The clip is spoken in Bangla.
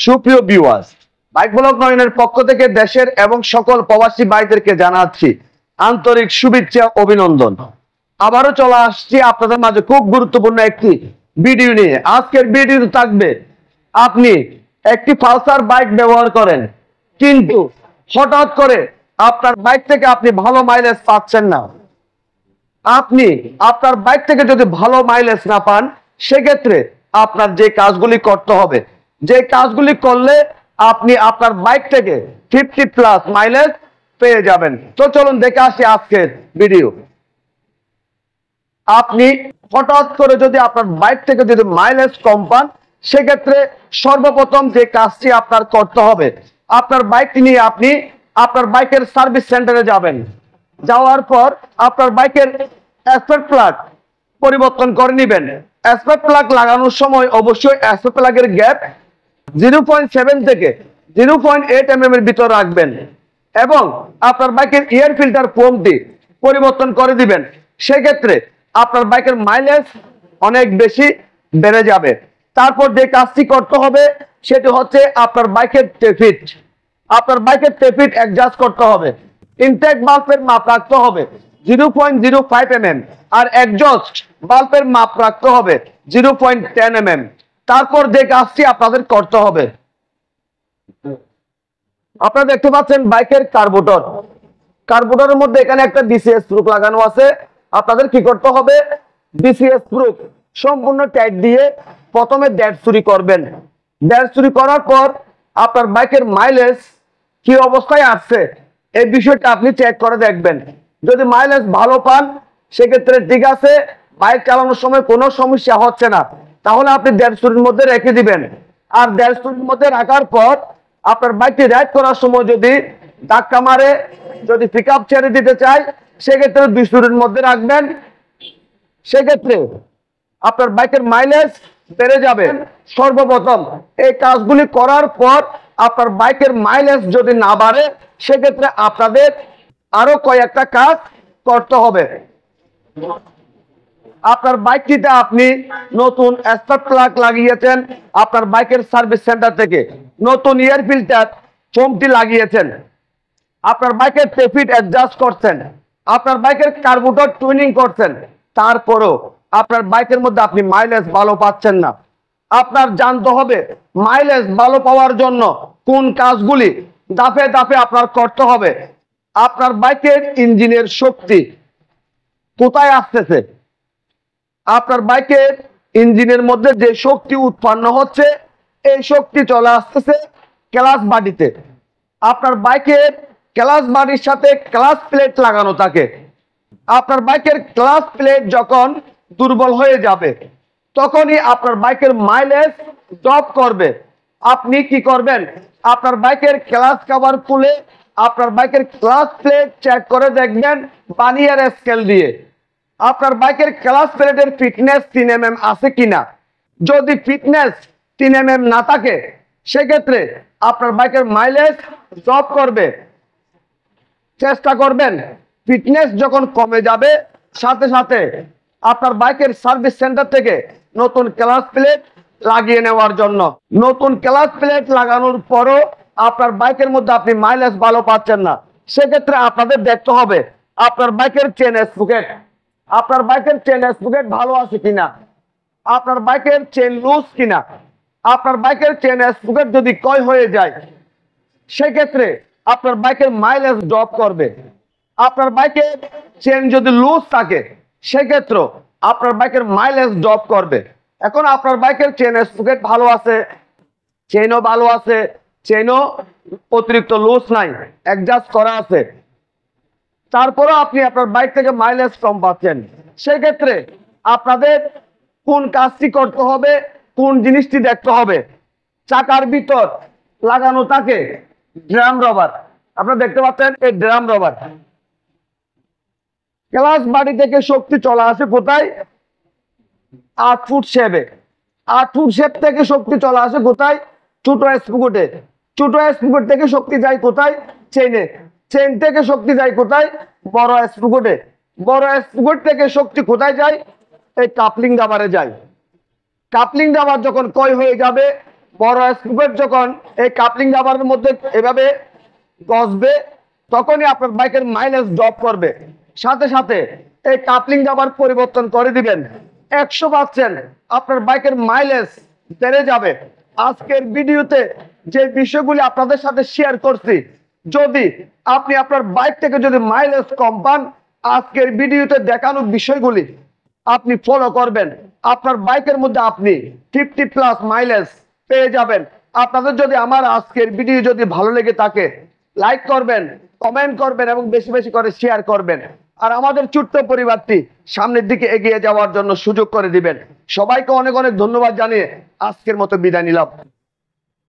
সুপ্রিয় ভিউয়ার্স, বাইক ব্লগ নয়নের পক্ষ থেকে দেশের এবং সকল প্রবাসী ভাইদেরকে জানাচ্ছি আন্তরিক শুভেচ্ছা অভিনন্দন। আবারও চলে আসছি আপনাদের মাঝে খুব গুরুত্বপূর্ণ একটি ভিডিও নিয়ে। আজকের ভিডিওতে থাকবে, আপনি একটি পালসার বাইক ব্যবহার করেন, কিন্তু হঠাৎ করে আপনার বাইক থেকে আপনি ভালো মাইলেজ পাচ্ছেন না। আপনি আপনার বাইক থেকে যদি ভালো মাইলেজ না পান, সেক্ষেত্রে আপনার যে কাজগুলি করতে হবে, যে কাজগুলি করলে আপনি আপনার বাইক থেকে 50+ মাইলেজ পেয়ে যাবেন। তো চলুন দেখে আসি আজকের ভিডিও। আপনি হঠাৎ করে যদি আপনার বাইক থেকে যদি মাইলেজ কম পান, সেক্ষেত্রে সর্বপ্রথম যে কাজটি আপনার করতে হবে, আপনার বাইকটি নিয়ে আপনি আপনার বাইকের সার্ভিস সেন্টারে যাবেন। যাওয়ার পর আপনার বাইকের স্পার্ক প্লাগ পরিবর্তন করে নেবেন। স্পার্ক প্লাগ লাগানোর সময় অবশ্যই স্পার্ক প্লাগের গ্যাপ 0.7 থেকে 0.8 mm এর ভিতর রাখবেন এবং আপনার বাইকের এয়ার ফিল্টার ফোমটি পরিবর্তন করে দিবেন। সেক্ষেত্রে আপনার বাইকের মাইলেজ অনেক বেশি বেড়ে যাবে। তারপর যে কাজটি করতে হবে সেটি হচ্ছে আপনার বাইকের টেফিট। আপনার বাইকের টেফিট অ্যাডজাস্ট করতে হবে। ইনটেক বাল্বের মাপ রাখতে হবে 0.05 mm আর এক্সজস্ট বাল্বের মাপ রাখতে হবে 0.10 mm। তারপর যে কাজটি আপনাদের করতে হবে, আপনারা দেখতে পাচ্ছেন বাইকের কার্বোরেটরের মধ্যে এখানে একটা ডিসিএস প্রুফ লাগানো আছে। আপনাদের কি করতে হবে, ডিসিএস প্রুফ সম্পূর্ণ টাইট দিয়ে প্রথমে ড্যাশ চুরি করবেন। ড্যাশ চুরি করার পর আপনার বাইকের মাইলেজ কি অবস্থায় আসছে এই বিষয়টা আপনি চেক করে দেখবেন। যদি মাইলেজ ভালো পান, সেক্ষেত্রে ঠিক আছে, বাইক চালানোর সময় কোনো সমস্যা হচ্ছে না, তাহলে আপনি ড্যাশ চুরির মধ্যে রেখে দিবেন। আর ড্যাশ চুরির মধ্যে রাখার পর আপনার বাইকটি রাইড করার সময় যদি ধাক্কা মারে, যদি পিক আপ ছেড়ে দিতে চায়, সেক্ষেত্রে 2 চুরির মধ্যে রাখবেন। সেক্ষেত্রে আপনার বাইকের মাইলেজ বেড়ে যাবে। সর্বপ্রথম এই কাজগুলি করার পর আপনার বাইকের মাইলেজ যদি না বাড়ে, সেক্ষেত্রে আপনাদের আরো কয়েকটা কাজ করতে হবে। আপনার বাইকটিতে আপনি নতুন স্পার্ক প্লাগ লাগিয়েছেন, আপনার বাইকের সার্ভিস সেন্টার থেকে নতুন এয়ার ফিল্টার ফোমটি লাগিয়েছেন, আপনার বাইকের টেফিট অ্যাডজাস্ট করছেন, আপনার বাইকের কার্বোরেটর টুইনিং করছেন, তারপরও আপনার বাইকের মধ্যে আপনি মাইলেজ ভালো পাচ্ছেন না। আপনার জানতে হবে মাইলেজ ভালো পাওয়ার জন্য কোন কাজগুলি ধাপে ধাপে আপনার করতে হবে। আপনার বাইকের ইঞ্জিনের শক্তি কোথায় আসতেছে, আপনার বাইকের ইঞ্জিনের মধ্যে যে শক্তি উৎপন্ন হচ্ছে, এই শক্তি চলে আসতেছে ক্লাচ বাডিতে। আপনার বাইকের ক্লাচ বাডির সাথে ক্লাচ প্লেট লাগানো থাকে। আপনার বাইকের ক্লাচ প্লেট যখন দুর্বল হয়ে যাবে, তখনই আপনার বাইকের মাইলেজ ড্রপ করবে। আপনি কি করবেন, আপনার বাইকের ক্লাচ কভার খুলে আপনার বাইকের ক্লাচ প্লেট চেক করে দেখবেন ভার্নিয়ার স্কেল দিয়ে আপনার বাইকের ক্লাচ প্লেটের ফিটনেস 3 mm আছে কিনা। যদি ফিটনেস 3 mm না থাকে, সেক্ষেত্রে আপনার বাইকের মাইলেজ ড্রপ করবে। চেষ্টা করবেন ফিটনেস যখন কমে যাবে, সাথে সাথে আপনার বাইকের সার্ভিস সেন্টার থেকে নতুন ক্লাচ প্লেট লাগিয়ে নেওয়ার জন্য। নতুন ক্লাচ প্লেট লাগানোর পরও আপনার বাইকের মধ্যে আপনি মাইলেজ ভালো পাচ্ছেন না, সেক্ষেত্রে আপনাদের দেখতে হবে আপনার বাইকের চেন স্প্রকেট, আপনার বাইকের চেন স্প্রকেট ভালো আছে কিনা, আপনার বাইকের চেন লুজ কিনা। আপনার বাইকের চেন স্প্রকেট যদি ক্ষয় হয়ে যায়, সেক্ষেত্রে আপনার বাইকের মাইলেজ ড্রপ করবে। আপনার বাইকের চেন যদি লুজ থাকে, সেক্ষেত্রে আপনার বাইকের মাইলেজ ড্রপ করবে। এখন আপনার বাইকের চেন স্প্রকেট ভালো আছে, চেনও ভালো আছে, চেনও অতিরিক্ত লুজ নাই, অ্যাডজাস্ট করা আছে, তারপরেও আপনি আপনার বাইক থেকে মাইলেজ কম পাচ্ছেন, সেক্ষেত্রে আপনাদের কোন কাজটি করতে হবে, কোন জিনিসটি দেখতে হবে। চাকার ভিতর লাগানো থাকে ড্রাম রবার। আপনারা দেখতে পাচ্ছেন এই ড্রাম রবার। ক্লাচ বাড়ি থেকে শক্তি চলে আসে কোথায়, 8 ফুট শেপে। 8 ফুট শেপ থেকে শক্তি চলে আসে কোথায়, ছোট স্প্রকেটে। ছোট স্প্রকেট থেকে শক্তি যায় কোথায়, চেনে। চেন থেকে শক্তি যায় কোথায়, বড় স্প্রকেটে। বড় স্প্রকেট থেকে শক্তি কোথায় যায়, এই কাপলিং রাবারে যায়। কাপলিং রাবার যখন ক্ষয় হয়ে যাবে, বড় স্কুপের যখন এই কাপলিং রাবারের মধ্যে এভাবে গসবে, তখনই আপনার বাইকের মাইলেজ ড্রপ করবে। সাথে সাথে এই কাপলিং রাবার পরিবর্তন করে দিবেন, 100% আপনার বাইকের মাইলেজ বেড়ে যাবে। আজকের ভিডিওতে যে বিষয়গুলি আপনাদের সাথে শেয়ার করছি, যদি আপনি আপনার বাইক থেকে যদি মাইলেজ কম পান, আজকের ভিডিওতে দেখানো বিষয়গুলি আপনি ফলো করবেন, আপনার বাইকের মধ্যে আপনি 50+ মাইলেজ পেয়ে যাবেন। আপনাদের যদি আমার আজকের ভিডিও যদি ভালো লেগে থাকে, লাইক করবেন, কমেন্ট করবেন এবং বেশি বেশি করে শেয়ার করবেন। আর আমাদের ছোট্ট পরিবারটি সামনের দিকে এগিয়ে যাওয়ার জন্য সুযোগ করে দিবেন। সবাইকে অনেক অনেক ধন্যবাদ জানিয়ে আজকের মতো বিদায় নিলাম।